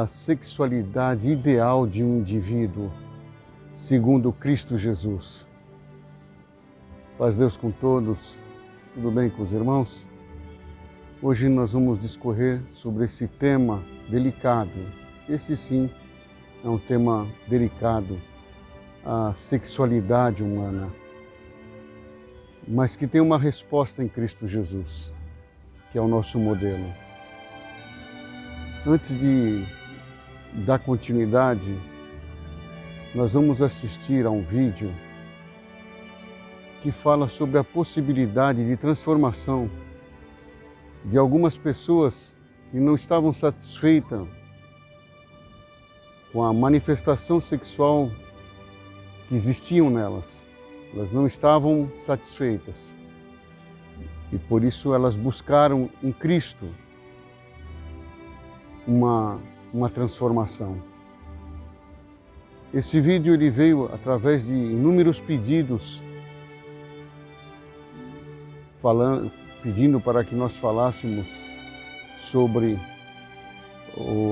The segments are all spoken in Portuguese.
da sexualidade ideal de um indivíduo, segundo Cristo Jesus. Paz Deus com todos, tudo bem com os irmãos? Hoje nós vamos discorrer sobre esse tema delicado. Esse sim é um tema delicado, a sexualidade humana, mas que tem uma resposta em Cristo Jesus, que é o nosso modelo. Antes de dar continuidade, nós vamos assistir a um vídeo que fala sobre a possibilidade de transformação de algumas pessoas que não estavam satisfeitas com a manifestação sexual que existiam nelas. Elas não estavam satisfeitas e por isso elas buscaram em Cristo uma transformação. Esse vídeo ele veio através de inúmeros pedidos pedindo para que nós falássemos sobre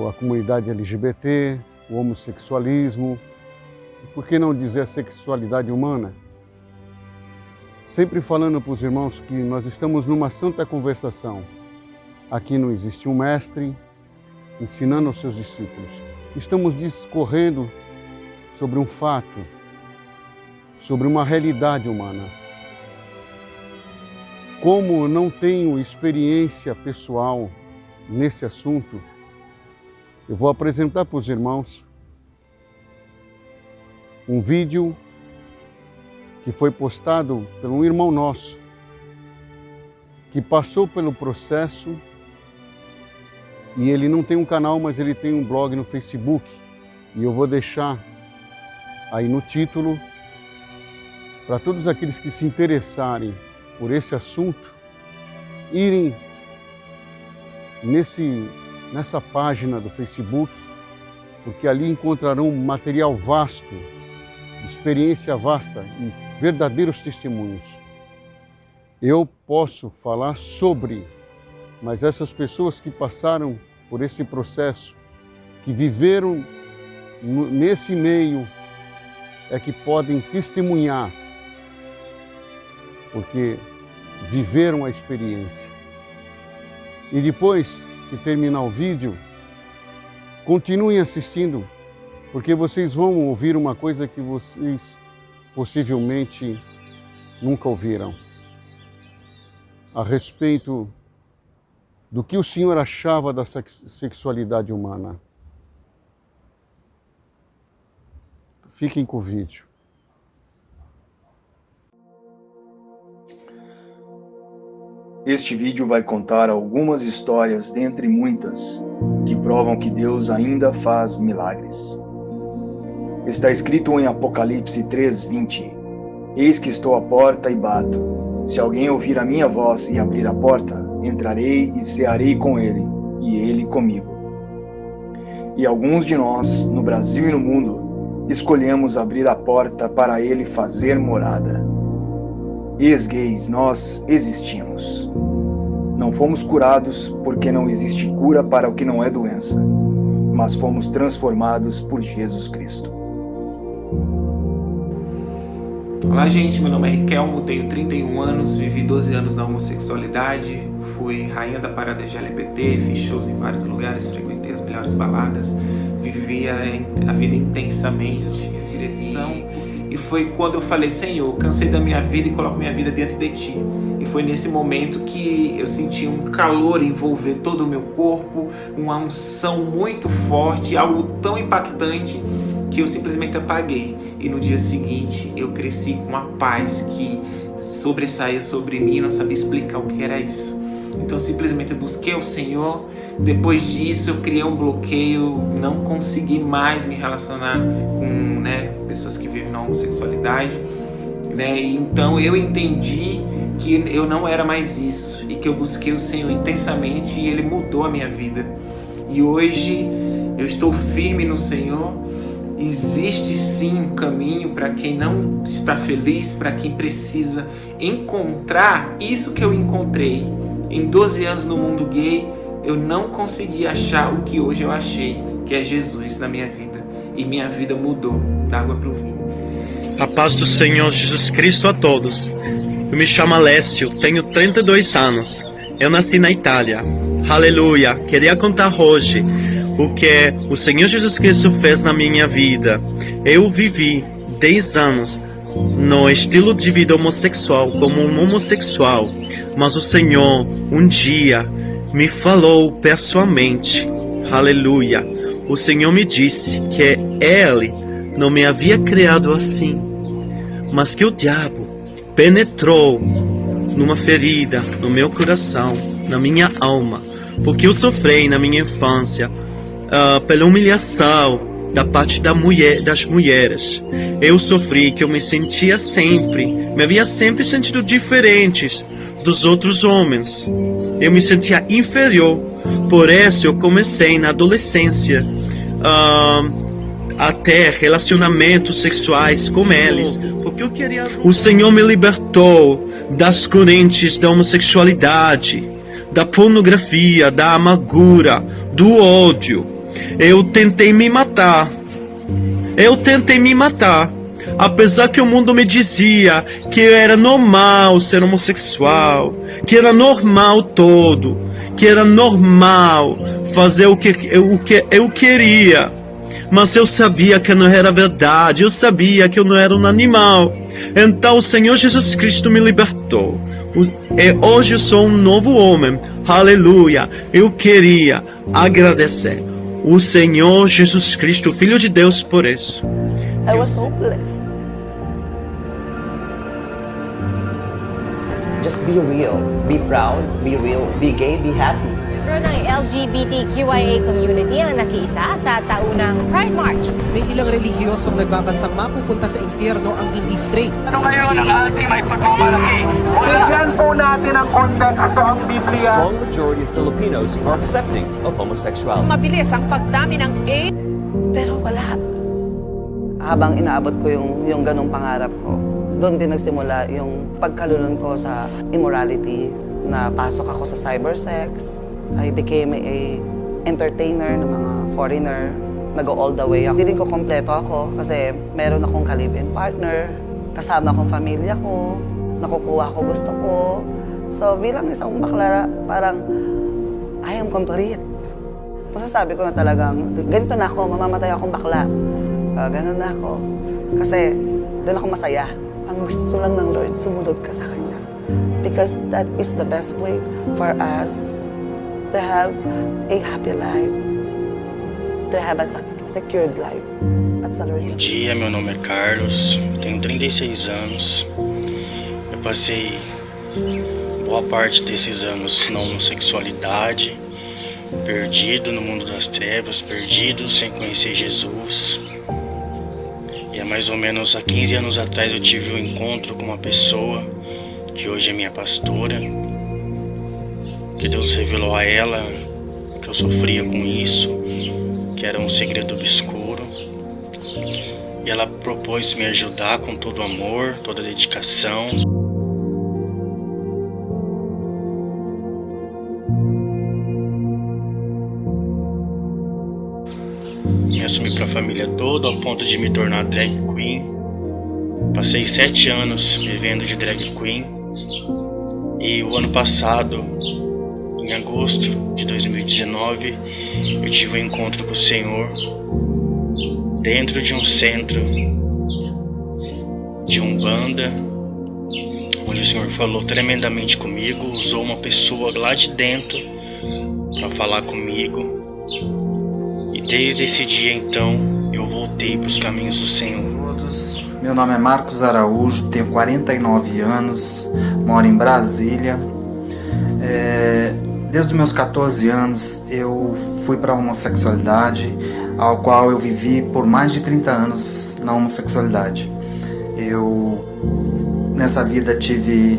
a comunidade LGBT, o homossexualismo, e por que não dizer a sexualidade humana? Sempre falando para os irmãos que nós estamos numa santa conversação. Aqui não existe um mestre ensinando aos seus discípulos. Estamos discorrendo sobre um fato, sobre uma realidade humana. Como não tenho experiência pessoal nesse assunto, eu vou apresentar para os irmãos um vídeo que foi postado por um irmão nosso, que passou pelo processo, e ele não tem um canal, mas ele tem um blog no Facebook, e eu vou deixar aí no título, para todos aqueles que se interessarem por esse assunto, irem nessa página do Facebook, porque ali encontrarão um material vasto, experiência vasta e verdadeiros testemunhos. Eu posso falar sobre, mas essas pessoas que passaram por esse processo, que viveram nesse meio, é que podem testemunhar, porque viveram a experiência. E depois que terminar o vídeo, continuem assistindo, porque vocês vão ouvir uma coisa que vocês possivelmente nunca ouviram, a respeito do que o Senhor achava da sexualidade humana. Fiquem com o vídeo. Este vídeo vai contar algumas histórias, dentre muitas, que provam que Deus ainda faz milagres. Está escrito em Apocalipse 3:20: Eis que estou à porta e bato. Se alguém ouvir a minha voz e abrir a porta, entrarei e cearei com ele, e ele comigo. E alguns de nós, no Brasil e no mundo, escolhemos abrir a porta para ele fazer morada. Ex-gays, nós existimos. Não fomos curados porque não existe cura para o que não é doença, mas fomos transformados por Jesus Cristo. Olá gente, meu nome é Riquelmo, tenho 31 anos, vivi 12 anos na homossexualidade, fui rainha da parada LGBT, fiz shows em vários lugares, frequentei as melhores baladas, vivi a vida intensamente, direção. E foi quando eu falei: Senhor, cansei da minha vida e coloco minha vida diante de Ti. E foi nesse momento que eu senti um calor envolver todo o meu corpo, uma unção muito forte, algo tão impactante que eu simplesmente apaguei. E no dia seguinte eu cresci com uma paz que sobressaía sobre mim, não sabia explicar o que era isso. Então simplesmente eu busquei o Senhor. Depois disso eu criei um bloqueio, não consegui mais me relacionar com pessoas que vivem na homossexualidade. E então eu entendi que eu não era mais isso e que eu busquei o Senhor intensamente e Ele mudou a minha vida. E hoje eu estou firme no Senhor. Existe sim um caminho para quem não está feliz, para quem precisa encontrar isso que eu encontrei. Em 12 anos no mundo gay, eu não consegui achar o que hoje eu achei, que é Jesus na minha vida. E minha vida mudou da água para o vinho. A paz do Senhor Jesus Cristo a todos. Eu me chamo Alessio, tenho 32 anos. Eu nasci na Itália. Aleluia! Queria contar hoje o que o Senhor Jesus Cristo fez na minha vida. Eu vivi 10 anos no estilo de vida homossexual, como um homossexual. Mas o Senhor, um dia, me falou pessoalmente. Aleluia! O Senhor me disse que Ele não me havia criado assim, mas que o diabo penetrou numa ferida no meu coração, na minha alma, porque eu sofri na minha infância pela humilhação da parte das mulheres. Eu sofri que eu me sentia sempre, me havia sempre sentido diferente dos outros homens. Eu me sentia inferior. Por isso eu comecei na adolescência a ter relacionamentos sexuais com eles, porque eu queria. O Senhor me libertou das correntes da homossexualidade, da pornografia, da amargura, do ódio. Eu tentei me matar. Apesar que o mundo me dizia que era normal ser homossexual, que era normal que era normal fazer o que eu queria. Mas eu sabia que não era verdade, eu sabia que eu não era um animal. Então o Senhor Jesus Cristo me libertou. E hoje eu sou um novo homem. Aleluia! Eu queria agradecer o Senhor Jesus Cristo, o Filho de Deus, por isso. I was hopeless. Just be real, be proud, be real, be gay, be happy. Pero ng LGBTQIA community ang nakiisa sa taunang Pride March. May ilang relihiyosong nagbabantang mapupunta sa impyerno ang hindi straight. Ano ngayon ang ultimate pagmamalaki? Bigyan po natin ang konteksto ang Biblia. A strong majority of Filipinos are accepting of homosexuality. Mabilis ang pagdami ng AIDS. Pero wala. Habang inaabot ko yung ganong pangarap ko, doon din nagsimula yung pagkalulun ko sa immorality, na pasok ako sa cybersex. I became a entertainer ng mga foreigner. Nag-go all the way ako. Feeling ko kompleto ako kasi meron akong ka-live-in partner, kasama akong pamilya ko, nakukuha ko gusto ko. So bilang isang bakla, parang I am complete. Masasabi ko na talagang ganito na ako, mamamatay akong bakla. Ganun na ako. Kasi doon ako masaya. Ang gusto lang ng Lord, sumunod ka sa Kanya. Because that is the best way for us to have a happy life, to have a secured life. At sa Lord. Bom dia, meu nome é Carlos, tenho 36 anos. Eu passei boa parte desses anos na homossexualidade, perdido no mundo das trevas, perdido sem conhecer Jesus. E há mais ou menos há 15 anos atrás eu tive um encontro com uma pessoa que hoje é minha pastora, que Deus revelou a ela que eu sofria com isso, que era um segredo obscuro. E ela propôs me ajudar com todo o amor, toda a dedicação. Me assumi para a família toda ao ponto de me tornar drag queen. Passei 7 anos vivendo de drag queen. E o ano passado, em agosto de 2019, eu tive um encontro com o Senhor dentro de um centro de Umbanda, onde o Senhor falou tremendamente comigo, usou uma pessoa lá de dentro para falar comigo. E desde esse dia então eu voltei para os caminhos do Senhor. Meu nome é Marcos Araújo, tenho 49 anos, moro em Brasília. Desde os meus 14 anos eu fui para a homossexualidade, ao qual eu vivi por mais de 30 anos na homossexualidade. Eu nessa vida tive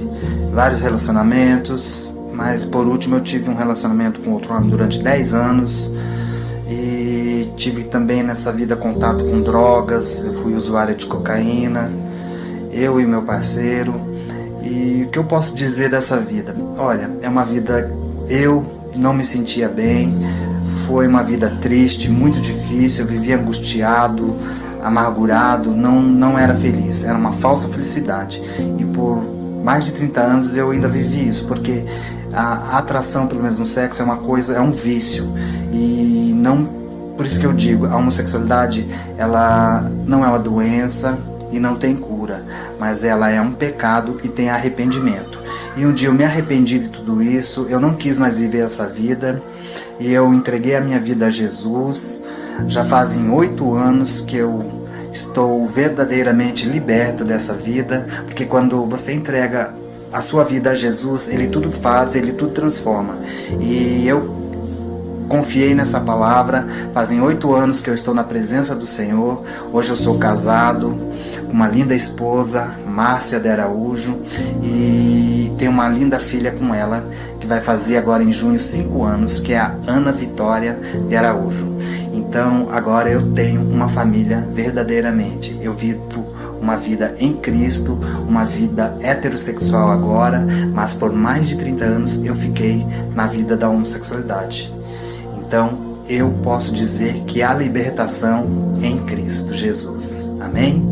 vários relacionamentos, mas por último eu tive um relacionamento com outro homem durante 10 anos. E tive também nessa vida contato com drogas, eu fui usuário de cocaína, eu e meu parceiro. E o que eu posso dizer dessa vida? Olha, é uma vida, eu não me sentia bem, foi uma vida triste, muito difícil, eu vivia angustiado, amargurado, não era feliz, era uma falsa felicidade. E por mais de 30 anos eu ainda vivi isso, porque a atração pelo mesmo sexo é uma coisa, é um vício. E não, por isso que eu digo, a homossexualidade, ela não é uma doença e não tem cura, mas ela é um pecado e tem arrependimento. E um dia eu me arrependi de tudo isso, eu não quis mais viver essa vida, e eu entreguei a minha vida a Jesus. Já fazem 8 anos que eu estou verdadeiramente liberto dessa vida, porque quando você entrega a sua vida a Jesus, Ele tudo faz, Ele tudo transforma. E eu confiei nessa palavra, fazem 8 anos que eu estou na presença do Senhor. Hoje eu sou casado com uma linda esposa, Márcia de Araújo, e tenho uma linda filha com ela, que vai fazer agora em junho 5 anos, que é a Ana Vitória de Araújo. Então agora eu tenho uma família verdadeiramente, eu vivo uma vida em Cristo, uma vida heterossexual agora, mas por mais de 30 anos eu fiquei na vida da homossexualidade. Então, eu posso dizer que há libertação em Cristo Jesus. Amém?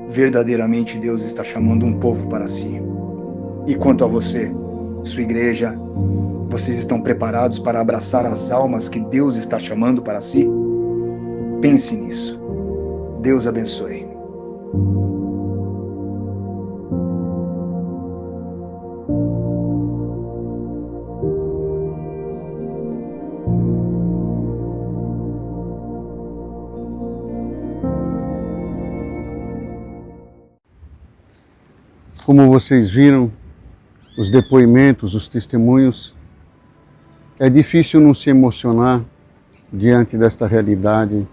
Verdadeiramente Deus está chamando um povo para si. E quanto a você, sua igreja, vocês estão preparados para abraçar as almas que Deus está chamando para si? Pense nisso. Deus abençoe. Como vocês viram, os depoimentos, os testemunhos, é difícil não se emocionar diante desta realidade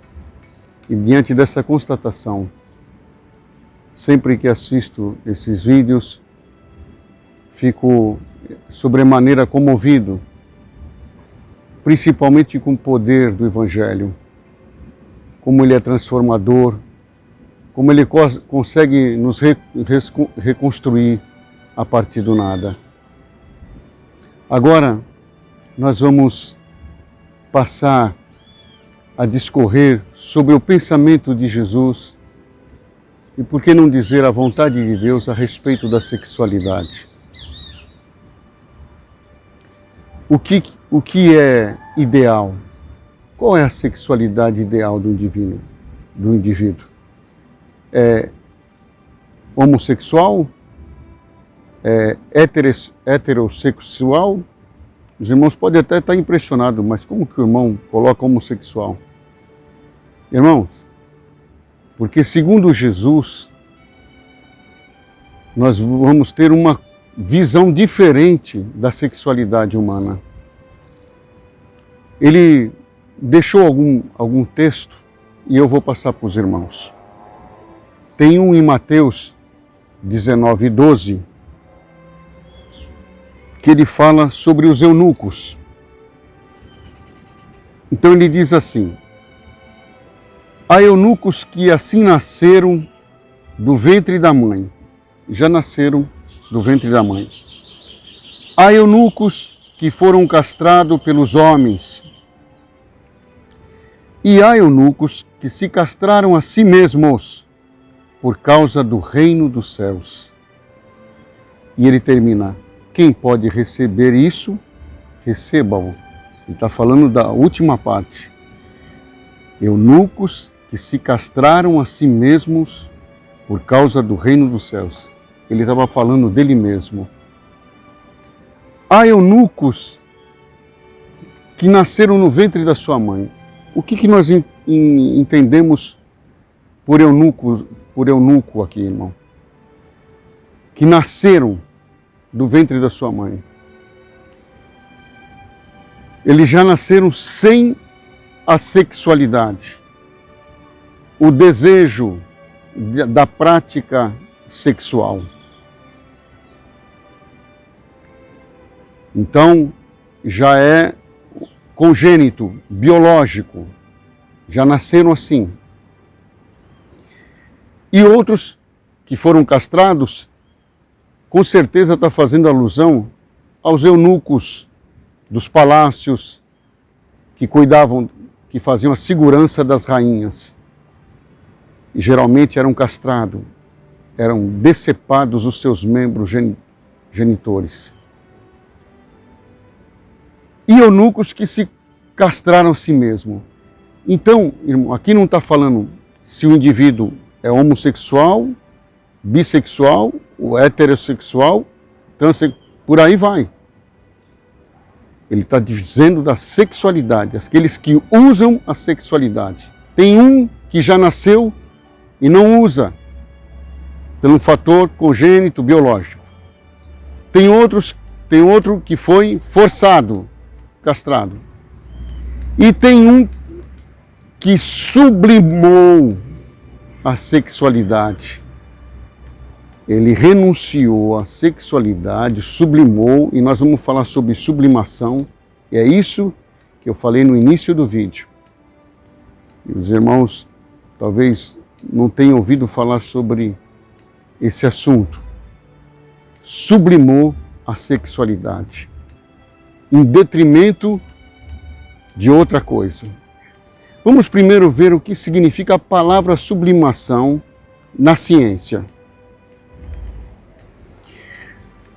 e diante dessa constatação. Sempre que assisto esses vídeos, fico sobremaneira comovido, principalmente com o poder do Evangelho, como ele é transformador, como ele consegue nos reconstruir a partir do nada. Agora, nós vamos passar a discorrer sobre o pensamento de Jesus e, por que não dizer, a vontade de Deus a respeito da sexualidade. O que é ideal? Qual é a sexualidade ideal do indivíduo? É homossexual? É heterossexual? Os irmãos podem até estar impressionados, mas como que o irmão coloca homossexual? Irmãos, porque segundo Jesus, nós vamos ter uma visão diferente da sexualidade humana. Ele deixou algum texto e eu vou passar para os irmãos. Tem um em Mateus 19:12, que ele fala sobre os eunucos. Então ele diz assim: há eunucos que assim nasceram do ventre da mãe, já nasceram do ventre da mãe. Há eunucos que foram castrados pelos homens, e há eunucos que se castraram a si mesmos por causa do reino dos céus. E ele termina: quem pode receber isso, receba-o. Ele está falando da última parte. Eunucos que se castraram a si mesmos por causa do reino dos céus. Ele estava falando dele mesmo. Há eunucos que nasceram no ventre da sua mãe. O que nós entendemos por eunuco aqui, irmão? Que nasceram do ventre da sua mãe. Eles já nasceram sem a sexualidade, o desejo da prática sexual. Então, já é congênito, biológico, já nasceram assim. E outros que foram castrados, com certeza está fazendo alusão aos eunucos dos palácios que cuidavam, que faziam a segurança das rainhas. E geralmente eram castrados, eram decepados os seus membros genitores. E eunucos que se castraram a si mesmo. Então, irmão, aqui não está falando se o indivíduo é homossexual, bissexual, ou heterossexual, transexual, por aí vai. Ele está dizendo da sexualidade, aqueles que usam a sexualidade. Tem um que já nasceu e não usa, pelo fator congênito, biológico. Tem outro que foi forçado, castrado. E tem um que sublimou a sexualidade. Ele renunciou à sexualidade, sublimou, e nós vamos falar sobre sublimação. E é isso que eu falei no início do vídeo. E os irmãos talvez não tenham ouvido falar sobre esse assunto. Sublimou a sexualidade, em detrimento de outra coisa. Vamos primeiro ver o que significa a palavra sublimação na ciência.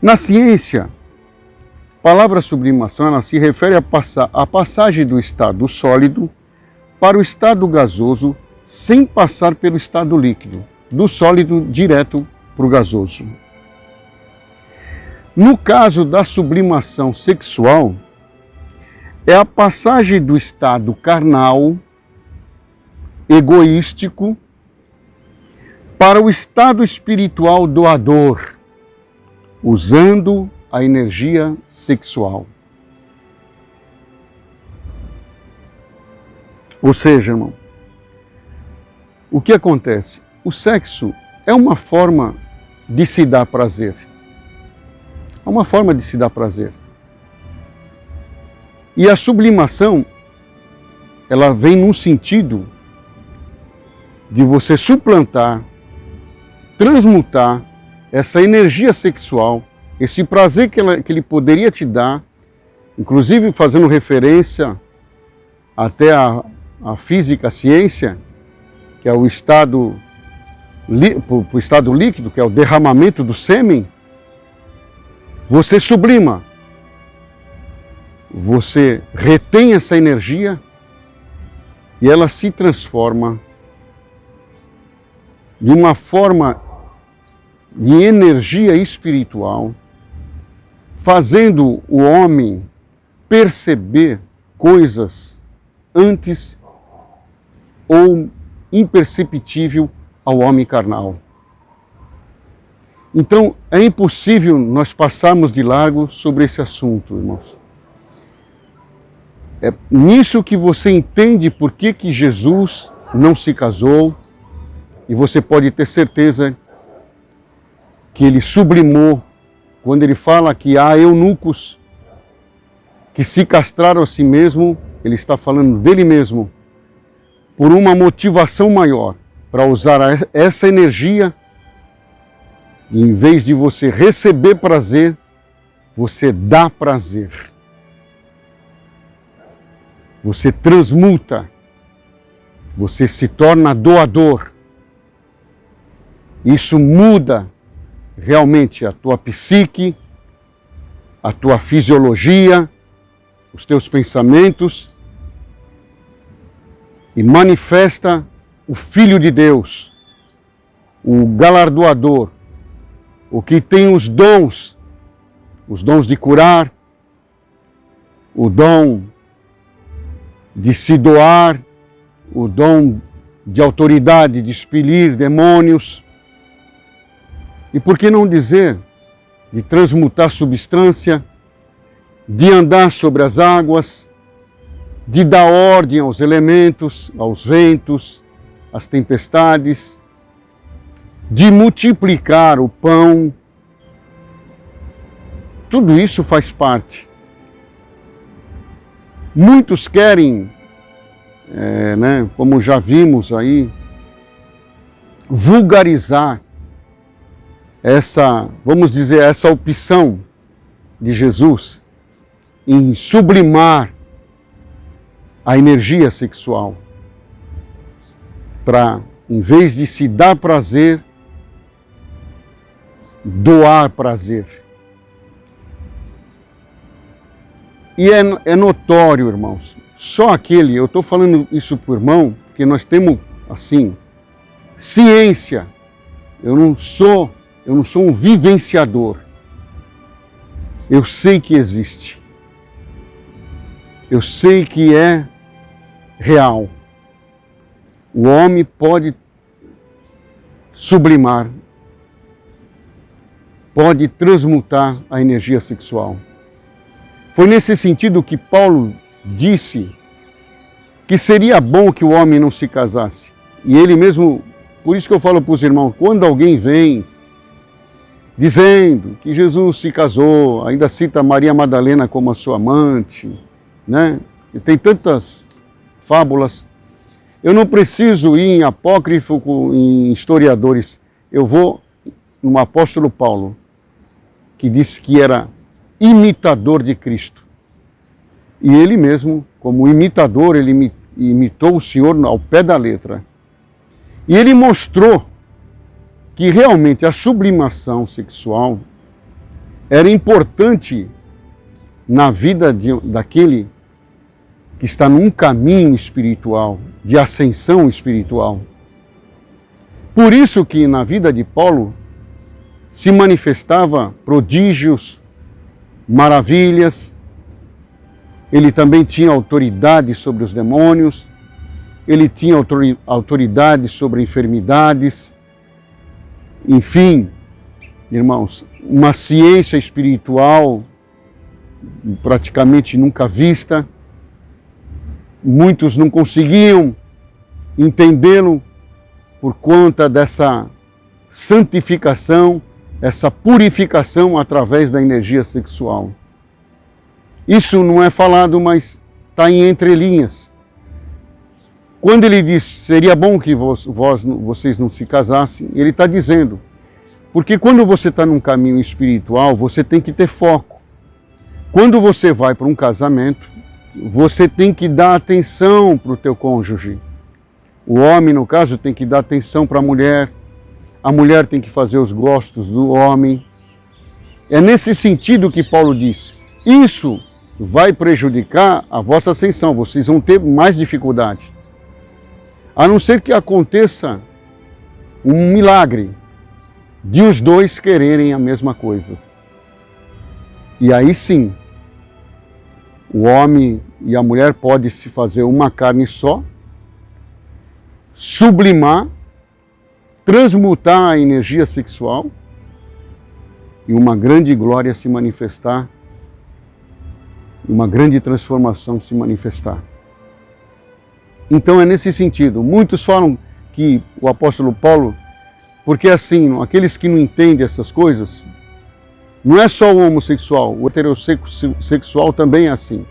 Na ciência, a palavra sublimação ela se refere à passagem do estado sólido para o estado gasoso sem passar pelo estado líquido, do sólido direto para o gasoso. No caso da sublimação sexual, é a passagem do estado carnal, egoístico, para o estado espiritual doador, usando a energia sexual. Ou seja, irmão, o que acontece? O sexo é uma forma de se dar prazer. É uma forma de se dar prazer. E a sublimação, ela vem num sentido de você suplantar, transmutar essa energia sexual, esse prazer que ele poderia te dar, inclusive fazendo referência até a física, a ciência, que é o estado líquido, que é o derramamento do sêmen, você sublima, você retém essa energia e ela se transforma de uma forma de energia espiritual, fazendo o homem perceber coisas antes ou imperceptível ao homem carnal. Então, é impossível nós passarmos de largo sobre esse assunto, irmãos. É nisso que você entende por que Jesus não se casou, e você pode ter certeza que ele sublimou, quando ele fala que há eunucos que se castraram a si mesmo, ele está falando dele mesmo, por uma motivação maior, para usar essa energia, e em vez de você receber prazer, você dá prazer. Você transmuta, você se torna doador. Isso muda realmente a tua psique, a tua fisiologia, os teus pensamentos, e manifesta o Filho de Deus, o galardoador, o que tem os dons de curar, o dom de se doar, o dom de autoridade de expelir demônios, e por que não dizer, de transmutar substância, de andar sobre as águas, de dar ordem aos elementos, aos ventos, às tempestades, de multiplicar o pão. Tudo isso faz parte. Muitos querem, como já vimos aí, vulgarizar essa, vamos dizer, essa opção de Jesus em sublimar a energia sexual para, em vez de se dar prazer, doar prazer. E é notório, irmãos, só aquele, eu estou falando isso para o irmão, porque nós temos, assim, ciência. Eu não sou um vivenciador. Eu sei que existe. Eu sei que é real. O homem pode sublimar, pode transmutar a energia sexual. Foi nesse sentido que Paulo disse que seria bom que o homem não se casasse. E ele mesmo, por isso que eu falo para os irmãos, quando alguém vem dizendo que Jesus se casou, ainda cita Maria Madalena como a sua amante, né? E tem tantas fábulas. Eu não preciso ir em apócrifo, em historiadores. Eu vou no apóstolo Paulo, que disse que era imitador de Cristo. E ele mesmo, como imitador, ele imitou o Senhor ao pé da letra. E ele mostrou que realmente a sublimação sexual era importante na vida daquele que está num caminho espiritual, de ascensão espiritual. Por isso que na vida de Paulo se manifestava prodígios, maravilhas. Ele também tinha autoridade sobre os demônios, ele tinha autoridade sobre enfermidades. Enfim, irmãos, uma ciência espiritual praticamente nunca vista. Muitos não conseguiam entendê-lo por conta dessa santificação, essa purificação através da energia sexual. Isso não é falado, mas está em entrelinhas. Quando ele diz, seria bom que vocês não se casassem, ele está dizendo, porque quando você está num caminho espiritual, você tem que ter foco. Quando você vai para um casamento, você tem que dar atenção para o teu cônjuge. O homem, no caso, tem que dar atenção para a mulher tem que fazer os gostos do homem. É nesse sentido que Paulo diz, isso vai prejudicar a vossa ascensão, vocês vão ter mais dificuldade. A não ser que aconteça um milagre de os dois quererem a mesma coisa. E aí sim, o homem e a mulher podem se fazer uma carne só, sublimar, transmutar a energia sexual e uma grande glória se manifestar, uma grande transformação se manifestar. Então é nesse sentido. Muitos falam que o apóstolo Paulo, porque assim, aqueles que não entendem essas coisas, não é só o homossexual, o heterossexual também é assim.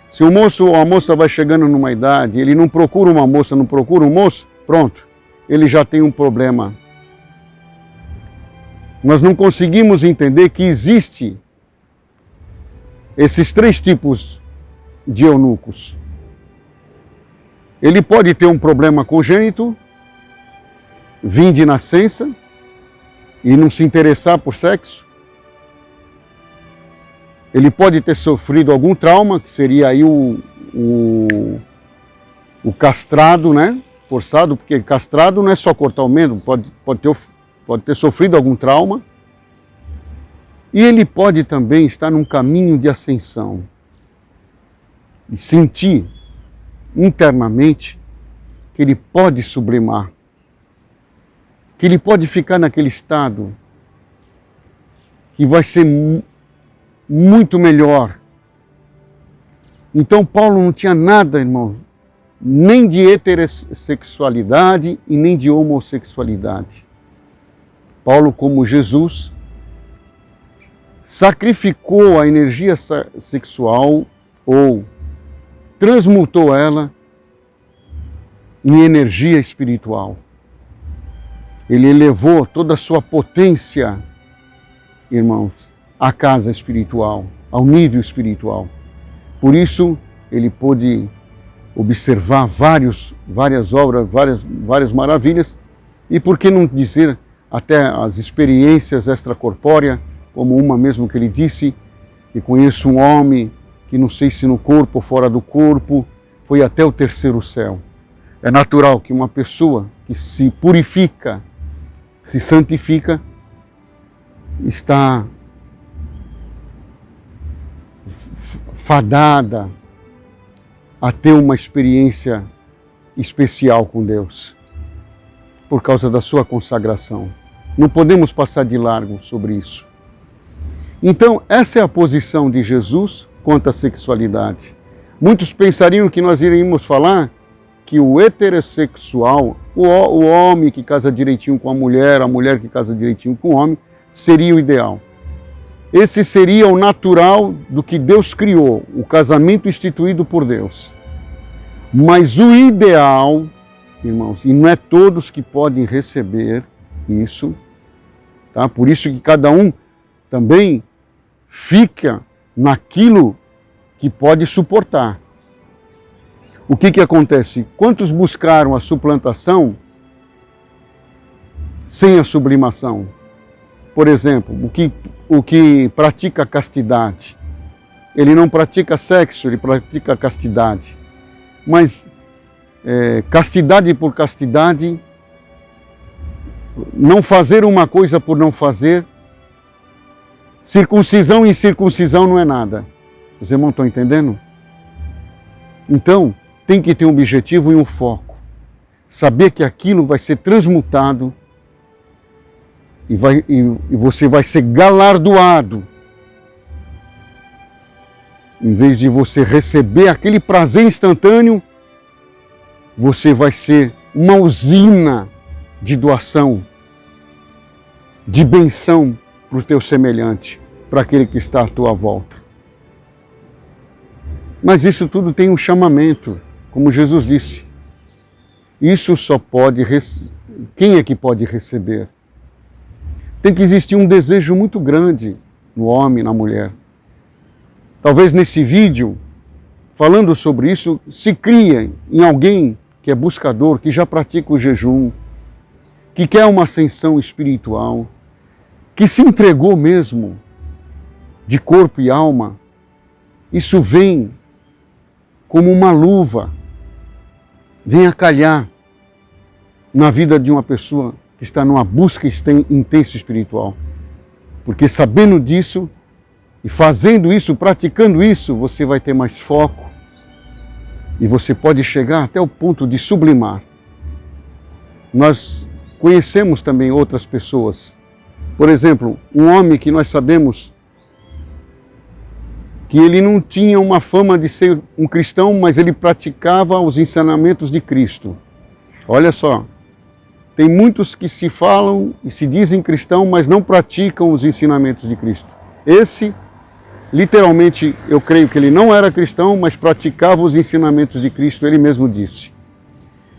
Se o moço ou a moça vai chegando numa idade, ele não procura uma moça, não procura um moço, pronto, ele já tem um problema. Nós não conseguimos entender que existe esses três tipos de eunucos. Ele pode ter um problema congênito, vir de nascença, e não se interessar por sexo. Ele pode ter sofrido algum trauma, que seria aí o castrado, né? Forçado, porque castrado não é só cortar o membro, pode ter sofrido algum trauma. E ele pode também estar num caminho de ascensão e sentir internamente que ele pode sublimar, que ele pode ficar naquele estado que vai ser muito melhor. Então Paulo não tinha nada, irmão, nem de heterossexualidade e nem de homossexualidade. Paulo, como Jesus, sacrificou a energia sexual ou transmutou ela em energia espiritual. ele elevou toda a sua potência, irmãos, à casa espiritual, ao nível espiritual. Por isso, ele pôde observar várias obras, várias maravilhas, e por que não dizer até as experiências extracorpóreas, como uma mesmo que ele disse, que conheço um homem que não sei se no corpo ou fora do corpo, foi até o terceiro céu. É natural que uma pessoa que se purifica, se santifica, está fadada a ter uma experiência especial com Deus, por causa da sua consagração. Não podemos passar de largo sobre isso. Então, essa é a posição de Jesus quanto à sexualidade. Muitos pensariam que nós iríamos falar que o heterossexual, o homem que casa direitinho com a mulher que casa direitinho com o homem, seria o ideal. Esse seria o natural do que Deus criou, o casamento instituído por Deus. Mas o ideal, irmãos, e não é todos que podem receber isso, tá? Por isso que cada um também fica naquilo que pode suportar. O que acontece? Quantos buscaram a suplantação sem a sublimação? Por exemplo, o que pratica castidade, ele não pratica sexo, ele pratica castidade. Mas castidade por castidade, não fazer uma coisa por não fazer, circuncisão e incircuncisão não é nada. Os irmãos estão entendendo? Então, tem que ter um objetivo e um foco. Saber que aquilo vai ser transmutado e você vai ser galardoado. Em vez de você receber aquele prazer instantâneo, você vai ser uma usina de doação, de benção para o teu semelhante, para aquele que está à tua volta. Mas isso tudo tem um chamamento, como Jesus disse. Isso só pode... Quem é que pode receber? Tem que existir um desejo muito grande no homem e na mulher. Talvez nesse vídeo, falando sobre isso, se cria em alguém que é buscador, que já pratica o jejum, que quer uma ascensão espiritual, que se entregou mesmo de corpo e alma. Isso vem como uma luva, vem a calhar na vida de uma pessoa que está numa busca intensa espiritual. Porque sabendo disso, e fazendo isso, praticando isso, você vai ter mais foco e você pode chegar até o ponto de sublimar. Nós conhecemos também outras pessoas. Por exemplo, um homem que nós sabemos que ele não tinha uma fama de ser um cristão, mas ele praticava os ensinamentos de Cristo. Olha só, tem muitos que se falam e se dizem cristão, mas não praticam os ensinamentos de Cristo. Esse, literalmente, eu creio que ele não era cristão, mas praticava os ensinamentos de Cristo. Ele mesmo disse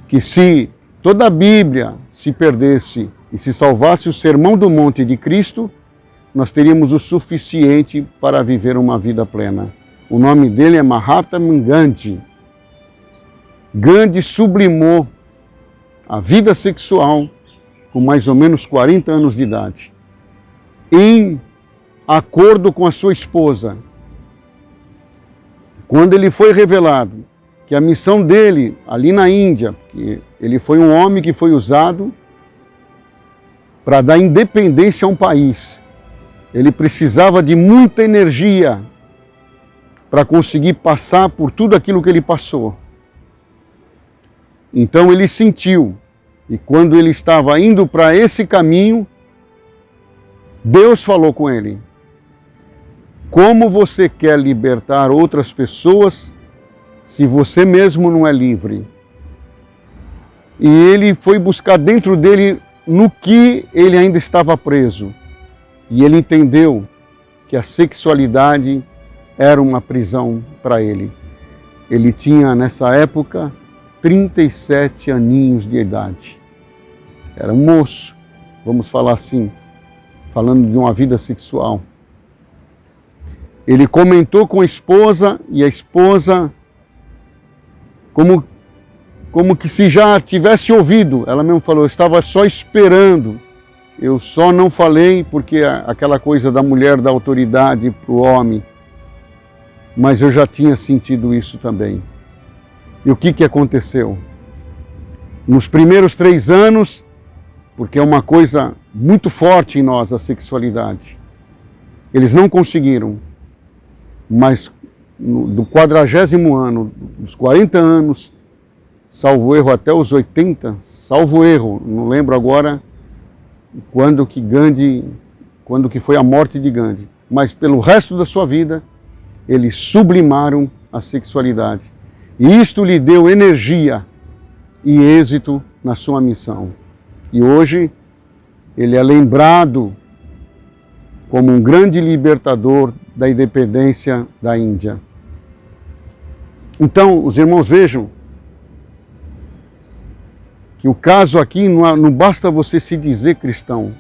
que se toda a Bíblia se perdesse e se salvasse o Sermão do Monte de Cristo, nós teríamos o suficiente para viver uma vida plena. O nome dele é Mahatma Gandhi. Gandhi sublimou a vida sexual com mais ou menos 40 anos de idade, em acordo com a sua esposa. Quando ele foi revelado que a missão dele, ali na Índia, que ele foi um homem que foi usado para dar independência a um país, ele precisava de muita energia para conseguir passar por tudo aquilo que ele passou. Então ele sentiu, e quando ele estava indo para esse caminho, Deus falou com ele: como você quer libertar outras pessoas se você mesmo não é livre? E ele foi buscar dentro dele no que ele ainda estava preso. E ele entendeu que a sexualidade era uma prisão para ele. Ele tinha, nessa época, 37 aninhos de idade. Era um moço. vamos falar assim, falando de uma vida sexual. Ele comentou com a esposa e a esposa, como que se já tivesse ouvido. Ela mesmo falou, eu estava só esperando. Eu só não falei porque aquela coisa da mulher da autoridade para o homem. Mas eu já tinha sentido isso também. E o que aconteceu? Nos primeiros 3 anos, porque é uma coisa muito forte em nós, a sexualidade, eles não conseguiram. Mas do 40º ano, dos 40 anos, salvo erro até os 80, salvo erro, não lembro agora quando que foi a morte de Gandhi. Mas pelo resto da sua vida, eles sublimaram a sexualidade. E isto lhe deu energia e êxito na sua missão. E hoje ele é lembrado como um grande libertador da independência da Índia. Então, os irmãos vejam que o caso aqui não basta você se dizer cristão,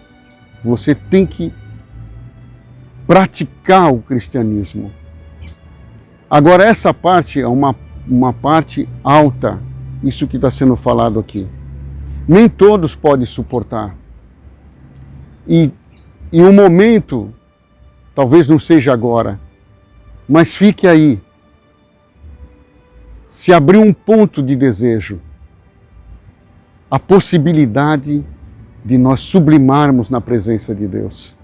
você tem que praticar o cristianismo. Agora, essa parte é uma parte alta, isso que está sendo falado aqui. Nem todos podem suportar. E o momento, talvez não seja agora, mas fique aí. Se abrir um ponto de desejo, a possibilidade de nós sublimarmos na presença de Deus.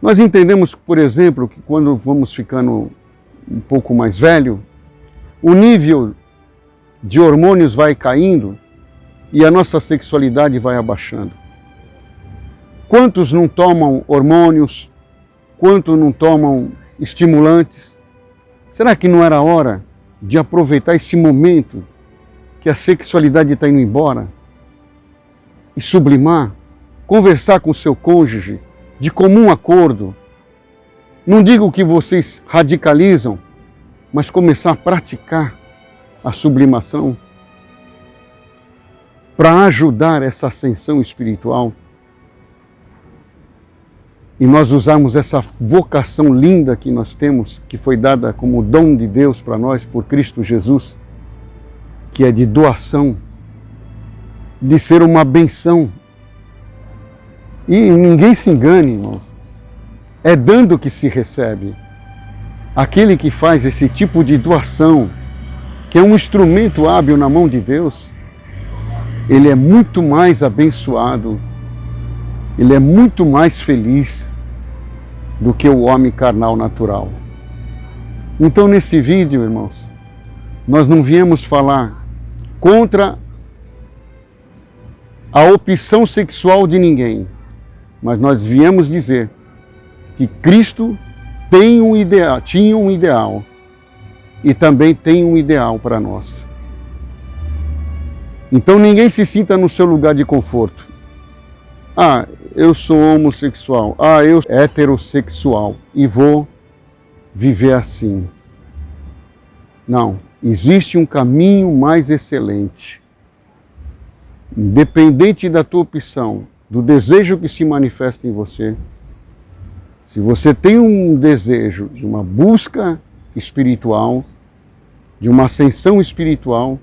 Nós entendemos, por exemplo, que quando vamos ficando um pouco mais velho, o nível de hormônios vai caindo e a nossa sexualidade vai abaixando. Quantos não tomam hormônios? Quantos não tomam estimulantes? Será que não era hora de aproveitar esse momento que a sexualidade está indo embora e sublimar, conversar com o seu cônjuge de comum acordo? Não digo que vocês radicalizam, mas começar a praticar a sublimação para ajudar essa ascensão espiritual. E nós usamos essa vocação linda que nós temos, que foi dada como dom de Deus para nós por Cristo Jesus, que é de doação, de ser uma benção. E ninguém se engane, irmão. É dando que se recebe. Aquele que faz esse tipo de doação, que é um instrumento hábil na mão de Deus, ele é muito mais abençoado, ele é muito mais feliz do que o homem carnal natural. Então, nesse vídeo, irmãos, nós não viemos falar contra a opção sexual de ninguém, mas nós viemos dizer que Cristo tinha um ideal e também tem um ideal para nós. Então ninguém se sinta no seu lugar de conforto. Ah, eu sou homossexual. Ah, eu sou heterossexual e vou viver assim. Não, existe um caminho mais excelente. Independente da tua opção, do desejo que se manifesta em você, se você tem um desejo de uma busca espiritual, de uma ascensão espiritual,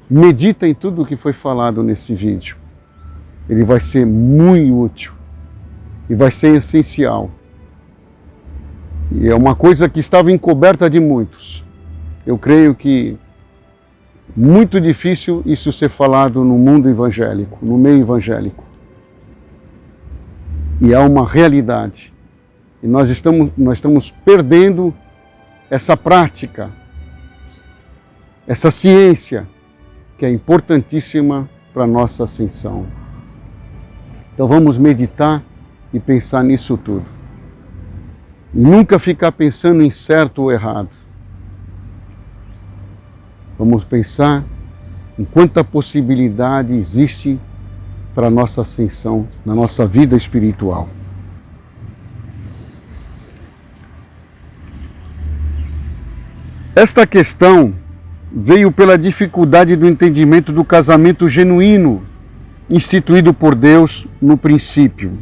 medita em tudo o que foi falado nesse vídeo. Ele vai ser muito útil e vai ser essencial. E é uma coisa que estava encoberta de muitos. Eu creio que muito difícil isso ser falado no mundo evangélico, no meio evangélico. E é uma realidade. E nós estamos perdendo essa prática, essa ciência, que é importantíssima para a nossa ascensão. Então vamos meditar e pensar nisso tudo. E nunca ficar pensando em certo ou errado. Vamos pensar em quanta possibilidade existe para a nossa ascensão, na nossa vida espiritual. Esta questão veio pela dificuldade do entendimento do casamento genuíno instituído por Deus no princípio.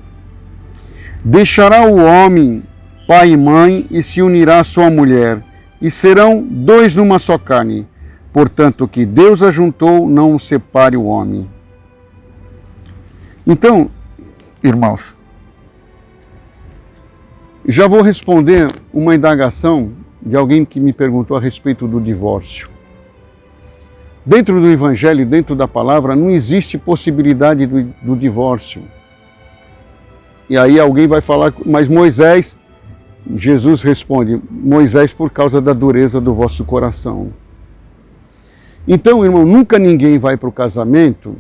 Deixará o homem pai e mãe e se unirá à sua mulher, e serão dois numa só carne. Portanto, o que Deus ajuntou, não separe o homem. Então, irmãos, já vou responder uma indagação de alguém que me perguntou a respeito do divórcio. Dentro do Evangelho, dentro da palavra, não existe possibilidade do divórcio. E aí alguém vai falar, mas Moisés, Jesus responde, Moisés por causa da dureza do vosso coração. Então, irmão, nunca ninguém vai para o casamento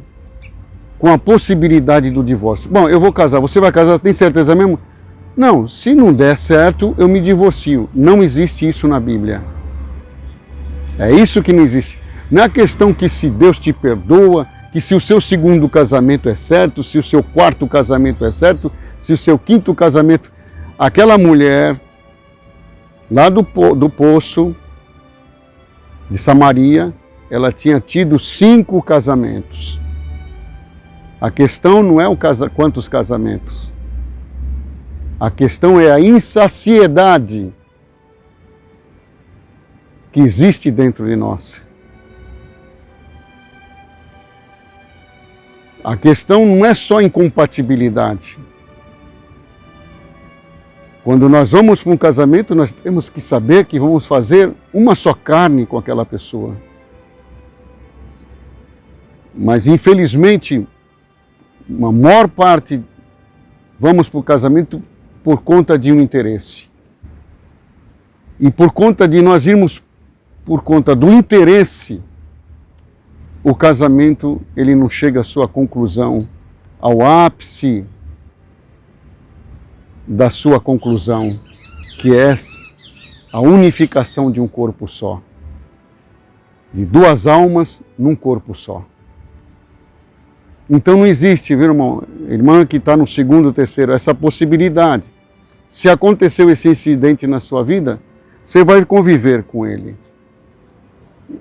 com a possibilidade do divórcio. Bom, eu vou casar, você vai casar, tem certeza mesmo? Não, se não der certo, eu me divorcio. Não existe isso na Bíblia. É isso que não existe. Não é a questão que se Deus te perdoa, que se o seu segundo casamento é certo, se o seu quarto casamento é certo, se o seu quinto casamento... Aquela mulher lá do poço de Samaria, ela tinha tido 5 casamentos. A questão não é quantos casamentos. A questão é a insaciedade que existe dentro de nós. A questão não é só incompatibilidade. Quando nós vamos para um casamento, nós temos que saber que vamos fazer uma só carne com aquela pessoa. Mas, infelizmente, uma maior parte vamos para o casamento por conta de um interesse. E por conta de nós irmos por conta do interesse, o casamento ele não chega à sua conclusão, ao ápice da sua conclusão, que é a unificação de um corpo só. De 2 almas num corpo só. Então não existe, viu, irmão? Irmã que está no 2º, 3º, essa possibilidade. Se aconteceu esse incidente na sua vida, você vai conviver com ele.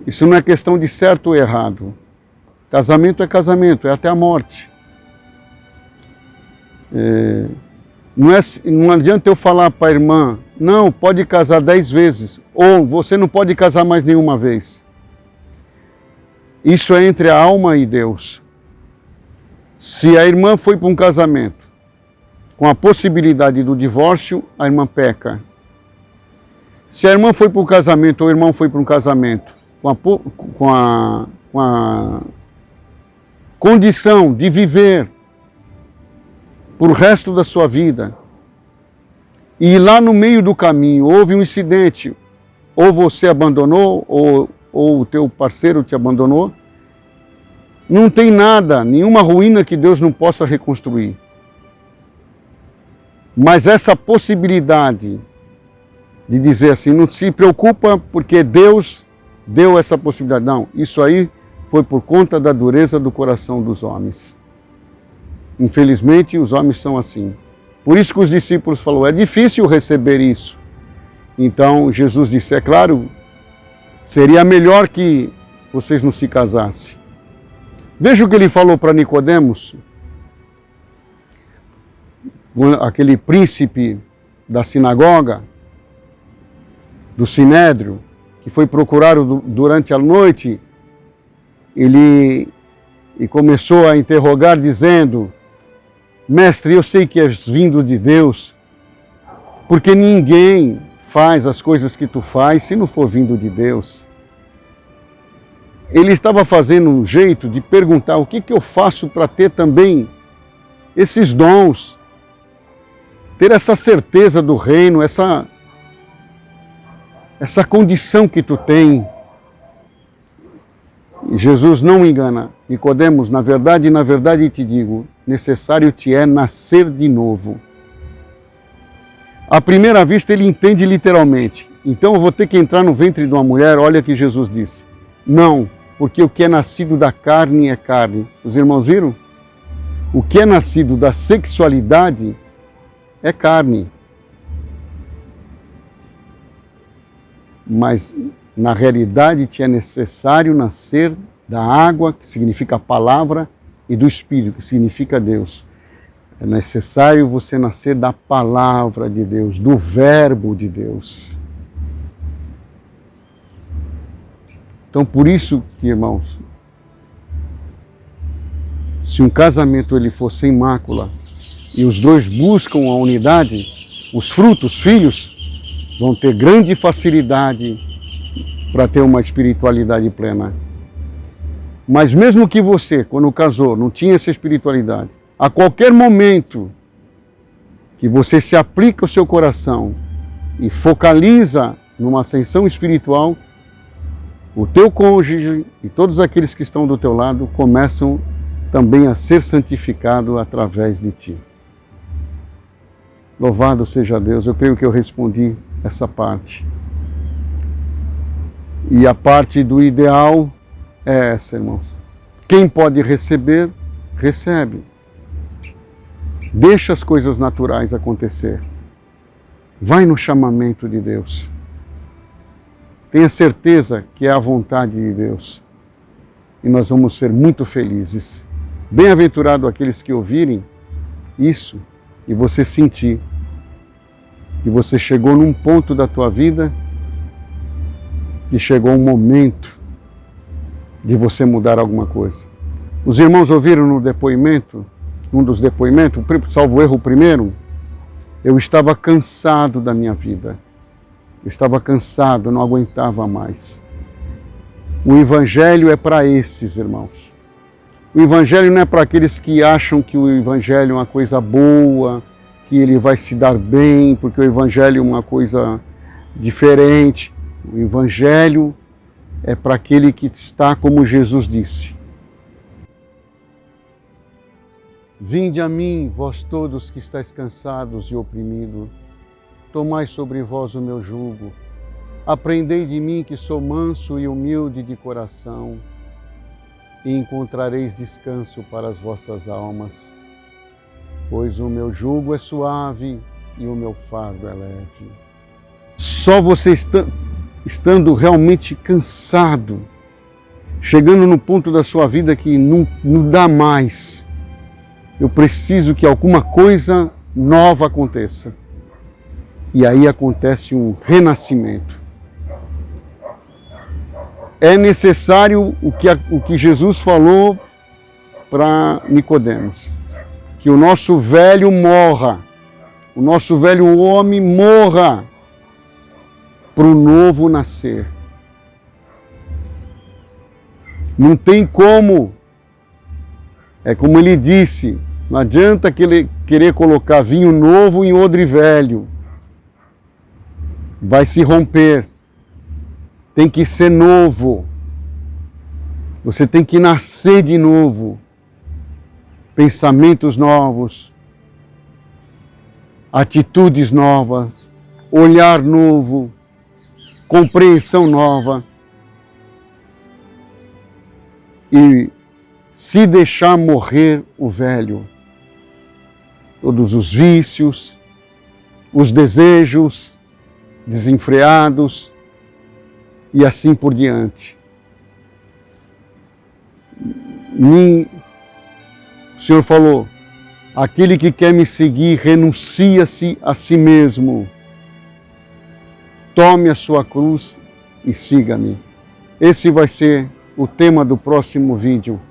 Isso não é questão de certo ou errado. Casamento, é até a morte. Não adianta eu falar para a irmã, não, pode casar 10 vezes, ou você não pode casar mais nenhuma vez. Isso é entre a alma e Deus. Se a irmã foi para um casamento com a possibilidade do divórcio, a irmã peca. Se a irmã foi para um casamento ou o irmão foi para um casamento com a condição de viver por o resto da sua vida, e lá no meio do caminho houve um incidente, ou você abandonou, ou o teu parceiro te abandonou, não tem nada, nenhuma ruína que Deus não possa reconstruir. Mas essa possibilidade de dizer assim, não se preocupa porque Deus deu essa possibilidade. Não, isso aí foi por conta da dureza do coração dos homens. Infelizmente, os homens são assim. Por isso que os discípulos falaram, é difícil receber isso. Então, Jesus disse, é claro, seria melhor que vocês não se casassem. Veja o que ele falou para Nicodemos, aquele príncipe da sinagoga, do Sinédrio, que foi procurado durante a noite, ele começou a interrogar dizendo, mestre, eu sei que és vindo de Deus, porque ninguém faz as coisas que tu faz se não for vindo de Deus. Ele estava fazendo um jeito de perguntar o que eu faço para ter também esses dons, ter essa certeza do reino, essa condição que tu tem. E Jesus não engana. Nicodemos, na verdade te digo, necessário te é nascer de novo. À primeira vista ele entende literalmente. Então eu vou ter que entrar no ventre de uma mulher, olha o que Jesus disse. Não, porque o que é nascido da carne é carne. Os irmãos viram? O que é nascido da sexualidade é carne. Mas na realidade te é necessário nascer da água, que significa palavra, e do Espírito, que significa Deus. É necessário você nascer da palavra de Deus, do verbo de Deus. Então, por isso que, irmãos, se um casamento ele for sem mácula e os dois buscam a unidade, os frutos, filhos, vão ter grande facilidade para ter uma espiritualidade plena. Mas mesmo que você, quando casou, não tinha essa espiritualidade, a qualquer momento que você se aplica o seu coração e focaliza numa ascensão espiritual, o teu cônjuge e todos aqueles que estão do teu lado começam também a ser santificados através de ti. Louvado seja Deus, eu creio que eu respondi essa parte. E a parte do ideal é essa, irmãos. Quem pode receber, recebe. Deixa as coisas naturais acontecer. Vai no chamamento de Deus. Tenha certeza que é a vontade de Deus. E nós vamos ser muito felizes. Bem-aventurado aqueles que ouvirem isso e você sentir que você chegou num ponto da tua vida que chegou um momento de você mudar alguma coisa. Os irmãos ouviram no depoimento, um dos depoimentos, salvo erro o primeiro, eu estava cansado da minha vida. Eu estava cansado, não aguentava mais. O Evangelho é para esses, irmãos. O Evangelho não é para aqueles que acham que o Evangelho é uma coisa boa, que ele vai se dar bem, porque o Evangelho é uma coisa diferente. O Evangelho é para aquele que está como Jesus disse. Vinde a mim, vós todos que estáis cansados e oprimidos, tomai sobre vós o meu jugo. Aprendei de mim que sou manso e humilde de coração, e encontrareis descanso para as vossas almas, pois o meu jugo é suave e o meu fardo é leve. Só você estando realmente cansado, chegando no ponto da sua vida que não dá mais, eu preciso que alguma coisa nova aconteça. E aí acontece um renascimento. É necessário o que Jesus falou para Nicodemos, que o nosso velho morra, o nosso velho homem morra para o novo nascer. Não tem como, é como ele disse, não adianta querer colocar vinho novo em odre velho. Vai se romper. Tem que ser novo. Você tem que nascer de novo. Pensamentos novos, atitudes novas, olhar novo, compreensão nova. E se deixar morrer o velho. Todos os vícios, os desejos desenfreados e assim por diante. O Senhor falou, aquele que quer me seguir, renuncia-se a si mesmo. Tome a sua cruz e siga-me. Esse vai ser o tema do próximo vídeo.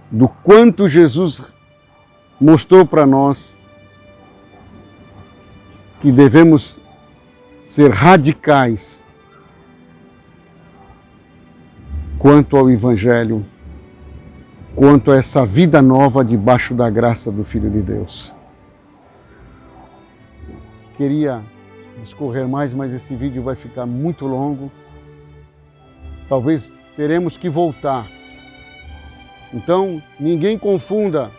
Do quanto Jesus mostrou para nós que devemos ser radicais quanto ao Evangelho, quanto a essa vida nova debaixo da graça do Filho de Deus. Queria discorrer mais, mas esse vídeo vai ficar muito longo. Talvez teremos que voltar. Então, ninguém confunda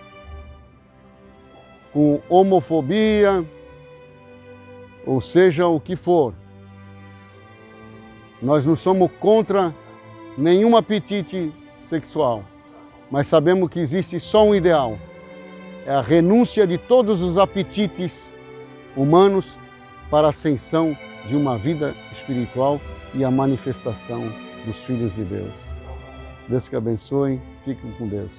com homofobia, ou seja, o que for. Nós não somos contra nenhum apetite sexual, mas sabemos que existe só um ideal. É a renúncia de todos os apetites humanos para a ascensão de uma vida espiritual e a manifestação dos filhos de Deus. Deus que abençoe. Fiquem com Deus.